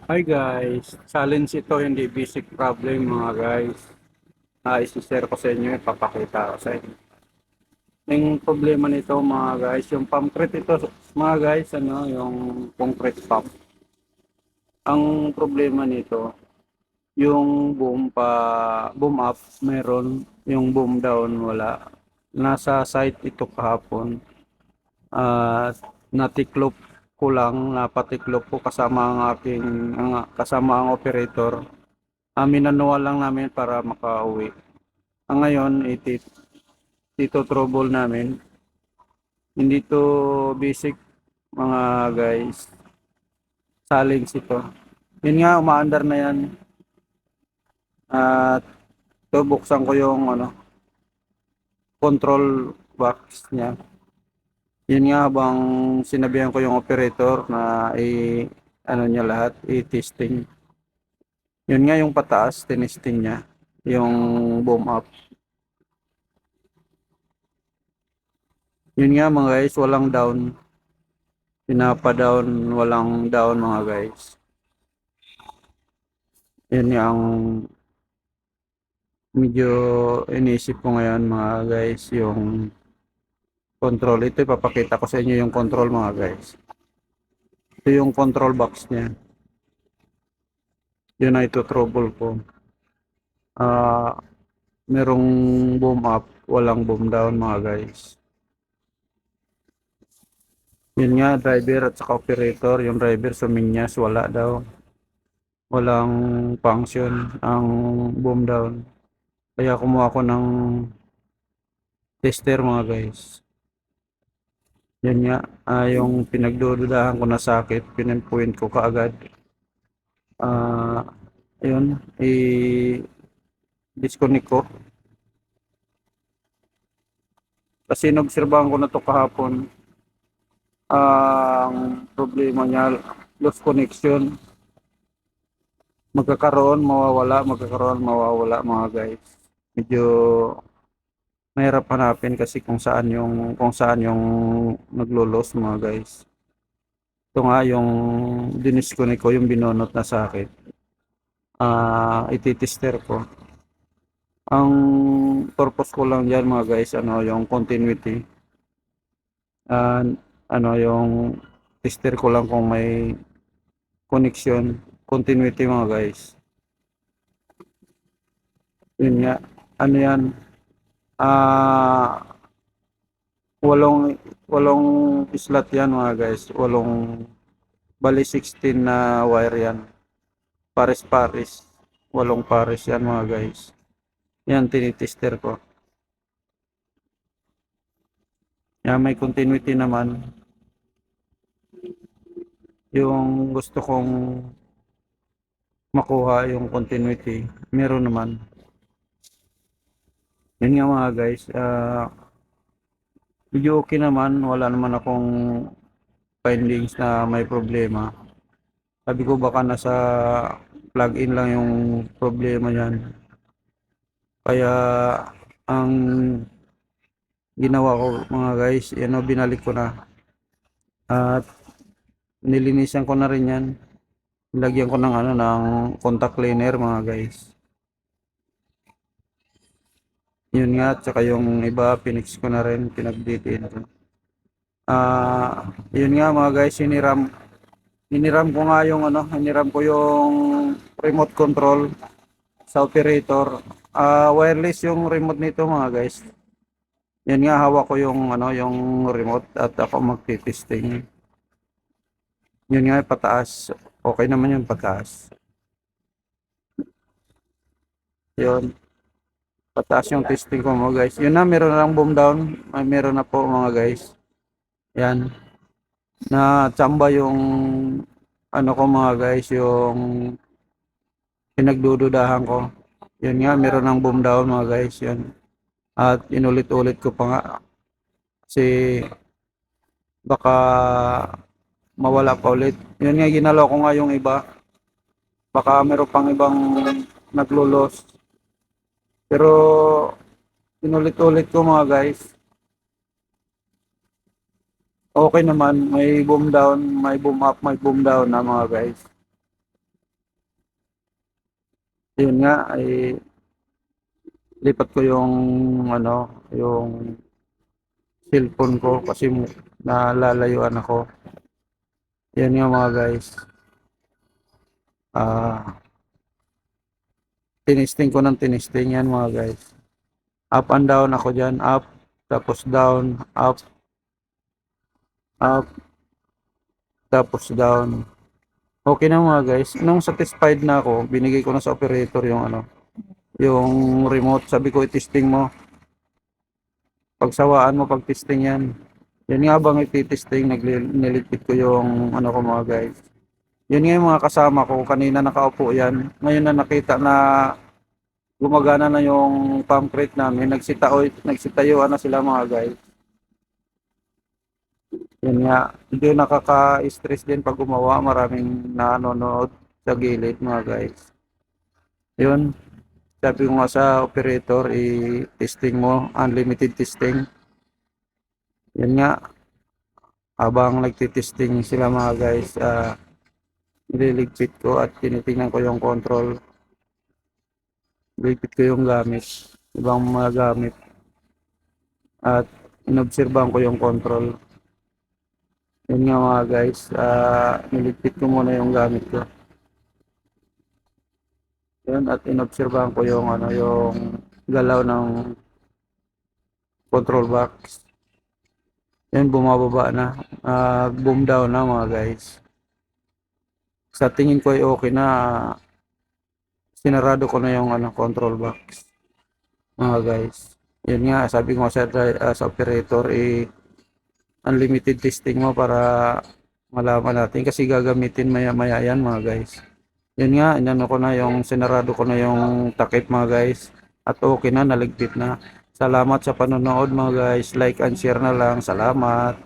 Hi guys, challenge ito, hindi basic problem mga guys. Isi-share ko sa inyo, ipapakita ko sa inyo. Yung problema nito mga guys, yung concrete ito mga guys, yung concrete pump. Ang problema nito, yung boom up meron, yung boom down wala. Nasa site ito kahapon. Natiklop ko lang, napatiklop ko kasama kasama ang operator. Minanual lang namin para makauwi. Ngayon, ito trouble namin. Hindi to basic mga guys. Challenge ito. Yun nga, umaandar na yan. At ito, buksan ko yung control box niya. Yun nga, habang sinabihan ko yung operator na niya lahat, i-testing. Yun nga yung pataas, tinesting niya. Yung boom up. Yun nga mga guys, walang down. Pinapa-down, walang down mga guys. Yun yung medyo inisip ko ngayon mga guys, yung control. Ito ipapakita ko sa inyo yung control mga guys. Ito yung control box niya. Yun na ito trouble ko. Ah, merong boom up, walang boom down mga guys. Yun nga, driver at saka operator. Yung driver suminyas, wala daw. Walang function ang boom down. Kaya kumuha ko ng tester mga guys. Yun nga, yung pinagdududahan ko na sakit, pinpoint ko kaagad. Ah, ayun, i-disconnect ko. Kasi nobserbahan ko na to kahapon. Ang problema niya, lost connection. Magkakaroon, mawawala mga guys. Medyo mahirap hanapin kasi kung saan yung naglo-loss mga guys. Ito nga yung dinisconnect ko, yung binonot na sakit. Ititester ko. Ang purpose ko lang diyan mga guys, yung continuity. Ah, yung tester ko lang kung may connection, continuity mga guys. Yun nga, yan, ah, walong, walong slot yan mga guys, bali 16 na wire yan, pares-pares, walong pares yan mga guys. Yan, tinitester ko. Yan, may continuity naman. Yung gusto kong makuha yung continuity, meron naman. Yun nga mga guys, medyo okay naman, wala naman akong findings na may problema. Sabi ko baka nasa plug-in lang yung problema yan. Kaya ang ginawa ko mga guys, binalik ko na at nilinisan ko na rin yan. Nilagyan ko ng contact cleaner mga guys. Yun nga, tsaka yung iba pinix ko na rin, pinagditiin ko. Yun nga mga guys, hiniram ko yung remote control sa operator. Wireless yung remote nito mga guys. Yan nga, hawak ko yung remote at ako magti-testing. Yun nga, pataas. Okay naman yung pataas. Yun, pataas yung testing ko mga guys. Yun na, meron na lang boom down. Meron na po mga guys. Yan, na tsamba yung ko mga guys, yung pinagdududahan ko. Yun nga, meron ng boom down mga guys. Yun. At inulit-ulit ko pa nga. Kasi baka mawala pa ulit. Yun nga, ginalaw ko nga yung iba. Baka meron pang ibang naglulos. Pero inulit-ulit ko mga guys. Okay naman, may boom down, may boom up, may boom down na mga guys. Yun nga ay lipat ko yung ano, yung cellphone ko kasi nalalayuan ako. Yan nga mga guys. Ah, tinisting ko ng tinisting yan mga guys. Up and down ako diyan, up, tapos down, up, up, tapos down. Okay na mga guys. Nung satisfied na ako, binigay ko na sa operator yung ano, yung remote. Sabi ko, i-testing mo. Pagsawaan mo pag testing yan. Yan nga bang iti-testing, niligpit ko yung ano ko mga guys. Yun nga yung mga kasama ko, kanina nakaupo yan. Ngayon na nakita na gumagana na yung pump crate namin. Nagsitayuan na sila mga guys. Yun nga, hindi nakaka-stress din pag gumawa. Maraming nanonood sa gilid mga guys. Yun, sabi ko nga sa operator, i-testing mo, unlimited testing. Yun nga, habang nagtitesting sila mga guys, nililigpit ko at tinitingnan ko yung control. Ligpit ko yung gamit, ibang mga gamit, at inobserbahan ko yung control. Yun nga mga guys, niligpit ko muna yung gamit ko. Yun, at inobserbahan ko yung ano, yung galaw ng control box. Yun, bumababa na, boom down na mga guys. Sa tingin ko ay okay na, sinarado ko na yung ano, control box mga guys. Yun nga, sabi ko sa operator, unlimited testing mo para malaman natin kasi gagamitin maya maya yan mga guys. Yun nga, inano ko na yung sinarado ko na yung takip mga guys, at okay na, naligpit na. Salamat sa panonood mga guys, like and share na lang, salamat.